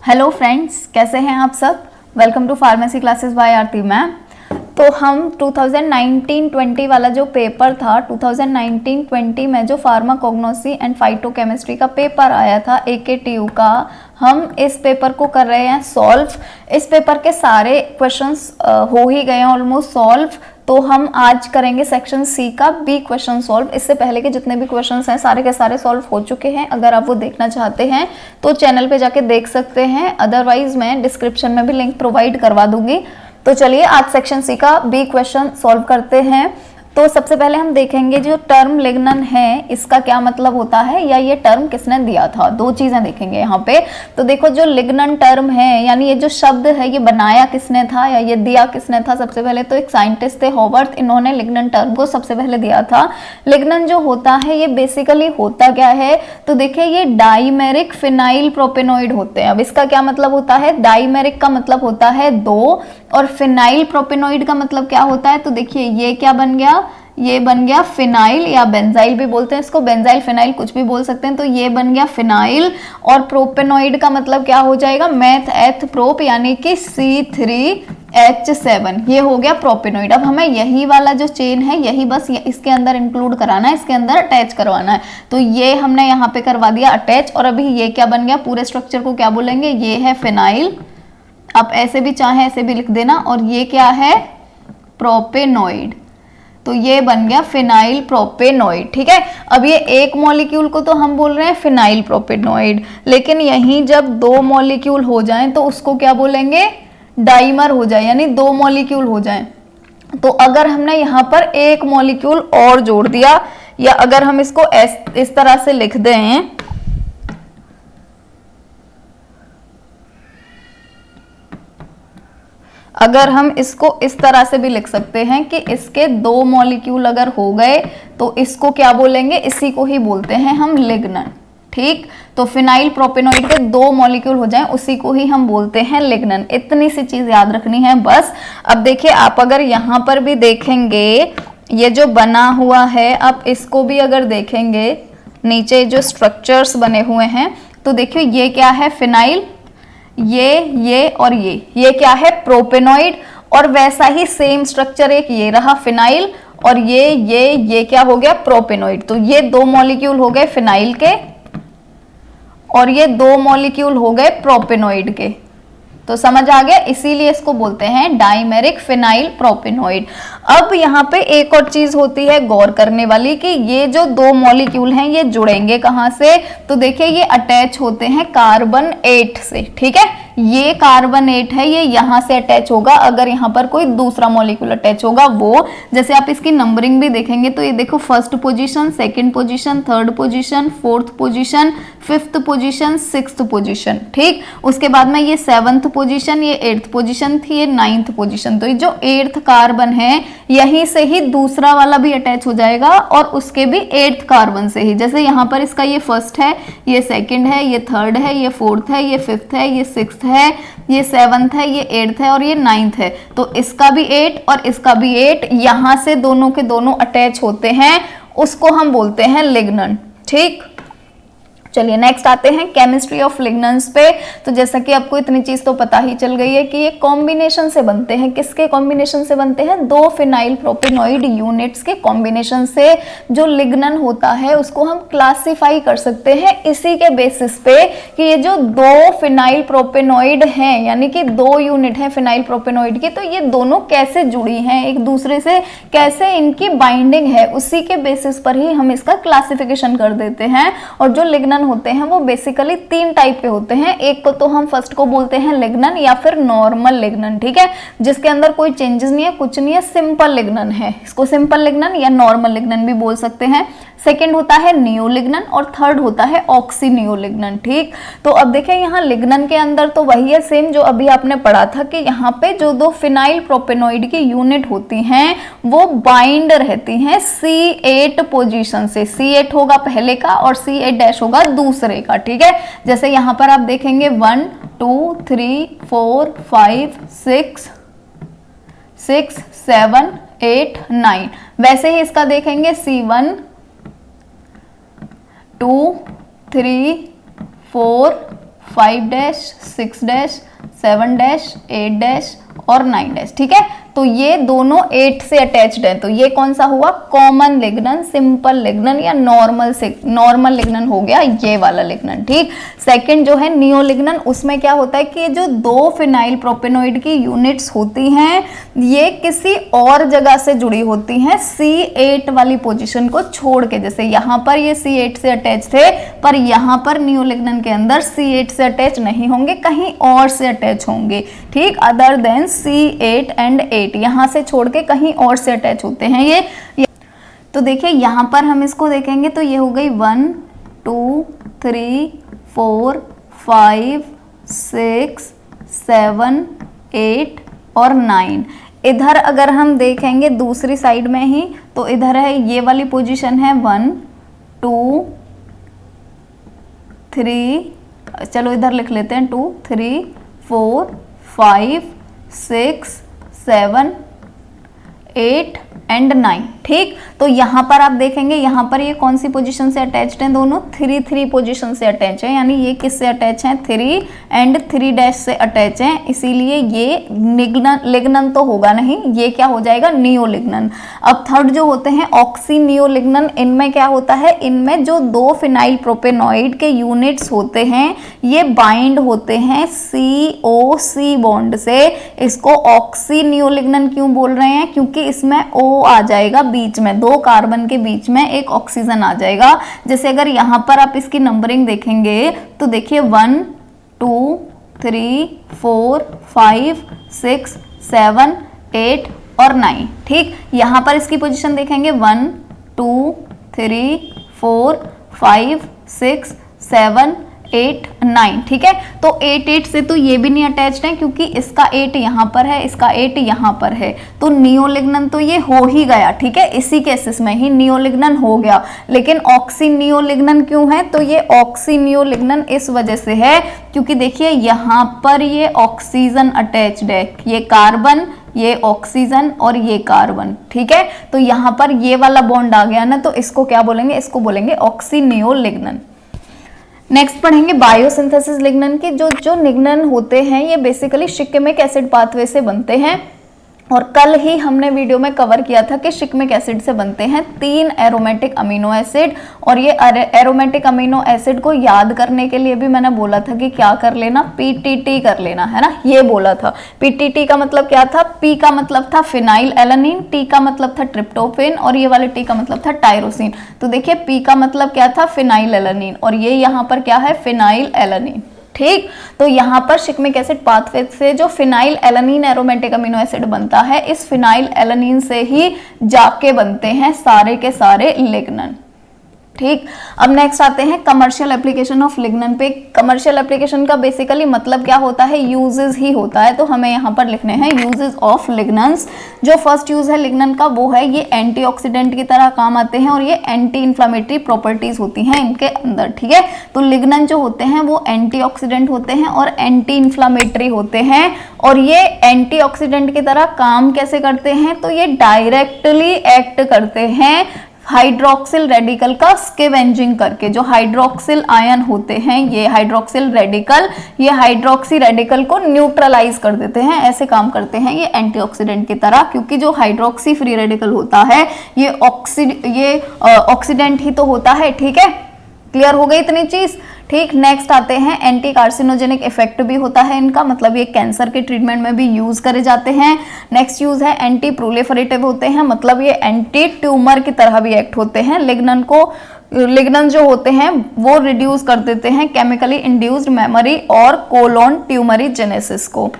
Hello friends, कैसे हैं आप सब। Welcome to pharmacy classes by Aarti ma'am. तो हम 2019-20 वाला जो पेपर था, 2019-20 में जो फार्माकोग्नोसी एंड फाइटोकेमिस्ट्री का पेपर आया था AKTU का, हम इस पेपर को कर रहे हैं सॉल्व। इस पेपर के सारे क्वेश्चंस हो ही गए हैं ऑलमोस्ट सॉल्व। तो हम आज करेंगे सेक्शन सी का बी क्वेश्चन सॉल्व। इससे पहले के जितने भी क्वेश्चंस हैं सारे के सारे सॉल्व हो चुके हैं। अगर आप वो देखना चाहते हैं तो चैनल पे जाके देख सकते हैं, अदरवाइज मैं डिस्क्रिप्शन में भी लिंक प्रोवाइड करवा दूंगी। तो चलिए आज सेक्शन सी का बी क्वेश्चन सॉल्व करते हैं। तो सबसे पहले हम देखेंगे जो टर्म लिग्नन है इसका क्या मतलब होता है, या ये टर्म किसने दिया था। दो चीजें देखेंगे यहाँ पे। तो देखो जो लिग्नन टर्म है, यानी ये जो शब्द है ये बनाया किसने था या ये दिया किसने था। सबसे पहले तो एक साइंटिस्ट थे हॉवर्थ, इन्होंने लिग्नन टर्म को सबसे पहले दिया था। लिग्नन जो होता है ये बेसिकली होता क्या है, तो देखिए ये डाइमेरिक फिनाइल प्रोपेनॉइड होते हैं। अब इसका क्या मतलब होता है, डाइमेरिक का मतलब होता है दो, और फिनाइल प्रोपेनॉइड का मतलब क्या होता है। तो देखिए ये क्या बन गया, ये बन गया फिनाइल, या बेंजाइल भी बोलते हैं इसको, बेंजाइल फिनाइल कुछ भी बोल सकते हैं। तो ये बन गया फिनाइल, और प्रोपेनॉइड का मतलब क्या हो जाएगा, मैथ एथ प्रोप, यानी कि C3H7, ये हो गया प्रोपेनॉइड। अब हमें यही वाला जो चेन है यही बस इसके अंदर इंक्लूड कराना है, इसके अंदर अटैच करवाना है। तो ये हमने यहाँ पे करवा दिया अटैच, और अभी ये क्या बन गया, पूरे स्ट्रक्चर को क्या बोलेंगे, ये है फिनाइल। आप ऐसे भी चाहे ऐसे भी लिख देना, और ये क्या है, प्रोपेनॉइड। तो ये बन गया फिनाइल प्रोपेनॉइड। ठीक है, अब ये एक मॉलिक्यूल को तो हम बोल रहे हैं फिनाइल प्रोपेनॉइड, लेकिन यहीं जब दो मॉलिक्यूल हो जाएं तो उसको क्या बोलेंगे, डाइमर हो जाए, यानी दो मॉलिक्यूल हो जाएं। तो अगर हमने यहाँ पर एक मॉलिक्यूल और जोड़ दिया, या अगर हम इसको इस तरह से लिख दें, अगर हम इसको इस तरह से भी लिख सकते हैं कि इसके दो मॉलिक्यूल अगर हो गए तो इसको क्या बोलेंगे, इसी को ही बोलते हैं हम लिग्नन। ठीक, तो फिनाइल प्रोपेनॉइड के दो मॉलिक्यूल हो जाएं उसी को ही हम बोलते हैं लिग्नन। इतनी सी चीज याद रखनी है बस। अब देखिए आप अगर यहां पर भी देखेंगे ये जो बना हुआ है, आप इसको भी अगर देखेंगे नीचे जो स्ट्रक्चर्स बने हुए हैं, तो देखिए ये क्या है, फिनाइल, ये और ये क्या है, प्रोपेनॉइड। और वैसा ही सेम स्ट्रक्चर एक ये रहा फिनाइल, और ये क्या हो गया, प्रोपेनॉइड। तो ये दो मॉलिक्यूल हो गए फिनाइल के, और ये दो मॉलिक्यूल हो गए प्रोपेनॉइड के। तो समझ आ गया, इसीलिए इसको बोलते हैं डाइमेरिक फिनाइल प्रोपेनॉइड। अब यहाँ पे एक और चीज होती है गौर करने वाली, कि ये जो दो मॉलिक्यूल हैं ये जुड़ेंगे कहाँ से। तो देखिए ये अटैच होते हैं कार्बन 8 से। ठीक है, ये कार्बन 8 है, ये यहाँ से अटैच होगा। अगर यहाँ पर कोई दूसरा मॉलिक्यूल अटैच होगा वो, जैसे आप इसकी नंबरिंग भी देखेंगे तो ये देखो, first position, second position, third position, fourth position, fifth position, sixth position. ठीक, उसके बाद में ये सेवंथ पोजीशन, ये एट्थ पोजीशन थी, ये नाइन्थ पोजीशन। तो ये जो एट्थ कार्बन है यहीं से ही दूसरा वाला भी अटैच हो जाएगा, और उसके भी एट्थ कार्बन से ही। जैसे यहाँ पर इसका ये फर्स्ट है, ये सेकंड है, ये थर्ड है, ये फोर्थ है, ये फिफ्थ है, ये सिक्स्थ है, ये सेवंथ है, ये एट्थ है, और ये नाइन्थ है। तो इसका भी 8 और इसका भी 8, यहां से दोनों के दोनों अटैच होते हैं, उसको हम बोलते हैं लिग्नन। ठीक, चलिए नेक्स्ट आते हैं केमिस्ट्री ऑफ लिग्नन्स पे। तो जैसा कि आपको इतनी चीज तो पता ही चल गई है कि ये कॉम्बिनेशन से बनते हैं। किसके कॉम्बिनेशन से बनते हैं, दो फिनाइल प्रोपेनॉइड यूनिट्स के कॉम्बिनेशन से जो लिग्नन होता है उसको हम क्लासिफाई कर सकते हैं इसी के बेसिस पे कि ये जो दो फिनाइल प्रोपेनॉइड हैं, यानी कि दो यूनिट है फिनाइल प्रोपेनॉइड की, तो ये दोनों कैसे जुड़ी हैं एक दूसरे से, कैसे इनकी बाइंडिंग है, उसी के बेसिस पर ही हम इसका क्लासिफिकेशन कर देते हैं। और जो लिग्नन होते हैं वो बेसिकली 3 टाइप के होते हैं। एक को तो हम फर्स्ट को बोलते हैं लिग्नन या फिर नॉर्मल लिग्नन। ठीक है, जिसके अंदर कोई चेंजेस नहीं है, कुछ नहीं है, सिंपल लिग्नन है, इसको सिंपल लिग्नन या नॉर्मल लिग्नन भी बोल सकते हैं। सेकेंड होता है नियोलिग्नन, और थर्ड होता है ऑक्सीनियोलिग्नन। ठीक, तो अब देखें यहाँ लिग्नन के अंदर तो वही है सेम जो अभी आपने पढ़ा था, कि यहाँ पे जो दो फिनाइल प्रोपेनॉइड की यूनिट होती हैं वो बाइंड रहती हैं C8 पोजीशन से। C8 होगा पहले का और C8 डैश होगा दूसरे का। ठीक है, जैसे यहाँ पर आप देखेंगे 1 2 3 4 5 6 7 8 9, वैसे ही इसका देखेंगे C1 2 3 4 5 dash 6 dash 7 dash 8 dash और 9 डैश। ठीक है, तो ये दोनों 8 से अटैच्ड है, तो ये कौन सा हुआ, कॉमन लिग्नन, सिंपल लिग्नन या नॉर्मल लिग्नन हो गया ये वाला लिग्नन। ठीक, सेकंड जो है नियो लिग्नन, उसमें क्या होता है कि जो दो फिनाइल प्रोपेनॉइड की यूनिट्स होती हैं ये किसी और जगह से जुड़ी होती हैं C8 वाली पोजीशन को छोड़ के। जैसे यहाँ पर ये C8 से अटैच थे, पर यहाँ पर नियो लिग्नन के अंदर C8 से अटैच नहीं होंगे, कहीं और से अटैच होंगे। ठीक, अदर देन C8 एंड 8, यहाँ से छोड़ के कहीं और से अटैच होते हैं ये। तो देखिए यहाँ पर हम इसको देखेंगे तो ये हो गई 1 2 3 4 5 6 7 8 और 9। इधर अगर हम देखेंगे दूसरी साइड में ही तो इधर है ये वाली पोजीशन है 1 2 3, चलो इधर लिख लेते हैं 2 3 4 5 6 7 8 एंड 9। ठीक, तो यहाँ पर आप देखेंगे यहाँ पर ये कौन सी पोजीशन से अटैच्ड हैं, दोनों 3 पोजीशन से अटैच है, यानी ये किससे अटैच हैं, 3 एंड 3 डैश से अटैच हैं, इसीलिए ये लिग्नन तो होगा नहीं, ये क्या हो जाएगा, नियो लिग्नन। अब थर्ड जो होते हैं ऑक्सी नियो लिग्नन, इनमें क्या होता है, इनमें जो दो फिनाइल प्रोपेनॉइड के यूनिट्स होते हैं ये बाइंड होते हैं COC बॉन्ड से। इसको ऑक्सी नियो लिग्नन क्यों बोल रहे हैं, क्योंकि इसमें O आ जाएगा बीच में, दो कार्बन के बीच में एक ऑक्सीजन आ जाएगा। जैसे अगर यहाँ पर आप इसकी नंबरिंग देखेंगे तो देखिए 1 2 3 4 5 6 7 8 और 9। ठीक, यहाँ पर इसकी पोजीशन देखेंगे 1 2 3 4 5 6 7 8 9। ठीक है, तो 8 से तो ये भी नहीं अटैच्ड है क्योंकि इसका 8 यहाँ पर है, इसका 8 यहाँ पर है, तो नियो लिग्नन तो ये हो ही गया। ठीक है, इसी केसेस में ही नियो लिग्नन हो गया। लेकिन ऑक्सी नियो लिग्नन क्यों है, तो ये ऑक्सी नियो लिग्नन इस वजह से है क्योंकि देखिए यहाँ पर ये ऑक्सीजन अटैच्ड है, ये कार्बन, ये ऑक्सीजन और ये कार्बन। ठीक है, तो यहाँ पर ये वाला बॉन्ड आ गया ना, तो इसको क्या बोलेंगे, इसको बोलेंगे ऑक्सी नियो लिग्नन। नेक्स्ट पढ़ेंगे बायोसिंथेसिस लिग्नन की। जो लिग्नन होते हैं ये बेसिकली शिक्मिक एसिड पाथवे से बनते हैं, और कल ही हमने वीडियो में कवर किया था कि शिक्मिक एसिड से बनते हैं 3 एरोमेटिक अमीनो एसिड। और ये एरोमेटिक अमीनो एसिड को याद करने के लिए भी मैंने बोला था कि क्या कर लेना, PTT कर लेना, है ना, ये बोला था। PTT का मतलब क्या था, P का मतलब था फिनाइल एलानिन, T का मतलब था ट्रिप्टोफेन और ये वाले T का मतलब था टायरोसिन। तो देखिए P का मतलब क्या था, फिनाइल एलानिन, और ये यहाँ पर क्या है, फिनाइल एलानिन। ठीक, तो यहाँ पर शिक्मिक एसिड पाथवे से जो phenyl alanine aromatic amino acid बनता है, इस फिनाइल एलानिन से ही जाके बनते हैं सारे के सारे लिग्नन। ठीक, अब नेक्स्ट आते हैं कमर्शियल एप्लीकेशन ऑफ लिग्नन पे। कमर्शियल एप्लीकेशन का बेसिकली मतलब क्या होता है, यूजेस ही होता है, तो हमें यहाँ पर लिखने हैं यूजेस ऑफ लिग्नन्स। जो फर्स्ट यूज है लिग्नन का वो है ये एंटीऑक्सीडेंट की तरह काम आते हैं और ये एंटी इन्फ्लामेटरी प्रॉपर्टीज होती हैं इनके अंदर। ठीक है, तो लिग्नन जो होते हैं वो एंटीऑक्सीडेंट होते हैं और एंटी इन्फ्लामेटरी होते हैं, और ये एंटीऑक्सीडेंट की तरह काम कैसे करते हैं, तो ये डायरेक्टली एक्ट करते हैं हाइड्रोक्सिल रेडिकल का स्कैवेंजिंग करके। जो हाइड्रोक्सिल आयन होते हैं, ये हाइड्रोक्सिल रेडिकल, ये हाइड्रोक्सी रेडिकल को न्यूट्रलाइज कर देते हैं, ऐसे काम करते हैं ये एंटीऑक्सीडेंट की तरह, क्योंकि जो हाइड्रोक्सी फ्री रेडिकल होता है ये ऑक्सीडेंट ही तो होता है। ठीक है, क्लियर हो गई इतनी चीज। ठीक, नेक्स्ट आते हैं एंटी कार्सिनोजेनिक इफेक्ट भी होता है इनका, मतलब ये कैंसर के ट्रीटमेंट में भी यूज करे जाते हैं। नेक्स्ट यूज है एंटी प्रोलिफरेटिव होते हैं, मतलब ये एंटी ट्यूमर की तरह भी एक्ट होते हैं। लिग्नन जो होते हैं वो रिड्यूस कर देते हैं केमिकली इंड्यूस्ड मेमोरी और कोलोन ट्यूमरीजेनेसिस को।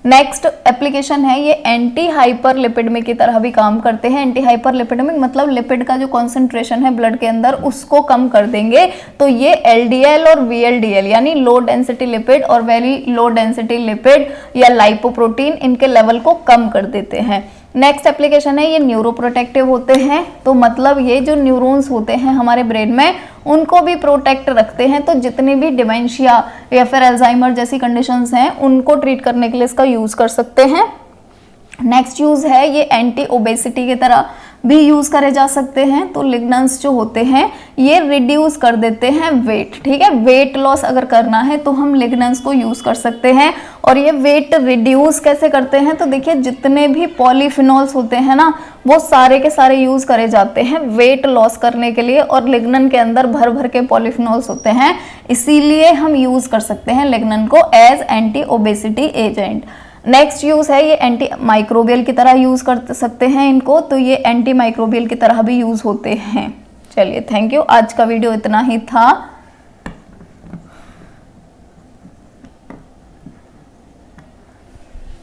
नेक्स्ट एप्लीकेशन है ये एंटी हाइपरलिपिडेमिक की तरह भी काम करते हैं। एंटी हाइपरलिपिडेमिक मतलब लिपिड का जो कॉन्सेंट्रेशन है ब्लड के अंदर उसको कम कर देंगे, तो ये LDL और VLDL यानी लो डेंसिटी लिपिड और वेरी लो डेंसिटी लिपिड या लाइपोप्रोटीन, इनके लेवल को कम कर देते हैं। नेक्स्ट एप्लीकेशन है ये न्यूरोप्रोटेक्टिव होते हैं, तो मतलब ये जो न्यूरॉन्स होते हैं हमारे ब्रेन में उनको भी प्रोटेक्ट रखते हैं, तो जितनी भी डिमेंशिया या फिर अल्जाइमर जैसी कंडीशंस हैं उनको ट्रीट करने के लिए इसका यूज कर सकते हैं। नेक्स्ट यूज है ये एंटी ओबेसिटी की तरह भी यूज करे जा सकते हैं। तो लिग्नेंट्स जो होते हैं ये रिड्यूस कर देते हैं वेट, ठीक है। वेट लॉस अगर करना है तो हम लिग्नेंट्स को यूज कर सकते हैं। और ये वेट रिड्यूस कैसे करते हैं, तो देखिए जितने भी पॉलीफिनॉल्स होते हैं ना वो सारे के सारे यूज करे जाते हैं वेट लॉस करने के लिए, और लिग्नन के अंदर भर भर के पॉलीफिनॉल्स होते हैं, इसीलिए हम यूज कर सकते हैं लिग्नन को as anti obesity agent. Next use है ये एंटी माइक्रोबियल की तरह यूज कर सकते हैं इनको, तो ये एंटी माइक्रोबियल की तरह भी यूज होते हैं। चलिए थैंक यू, आज का वीडियो इतना ही था।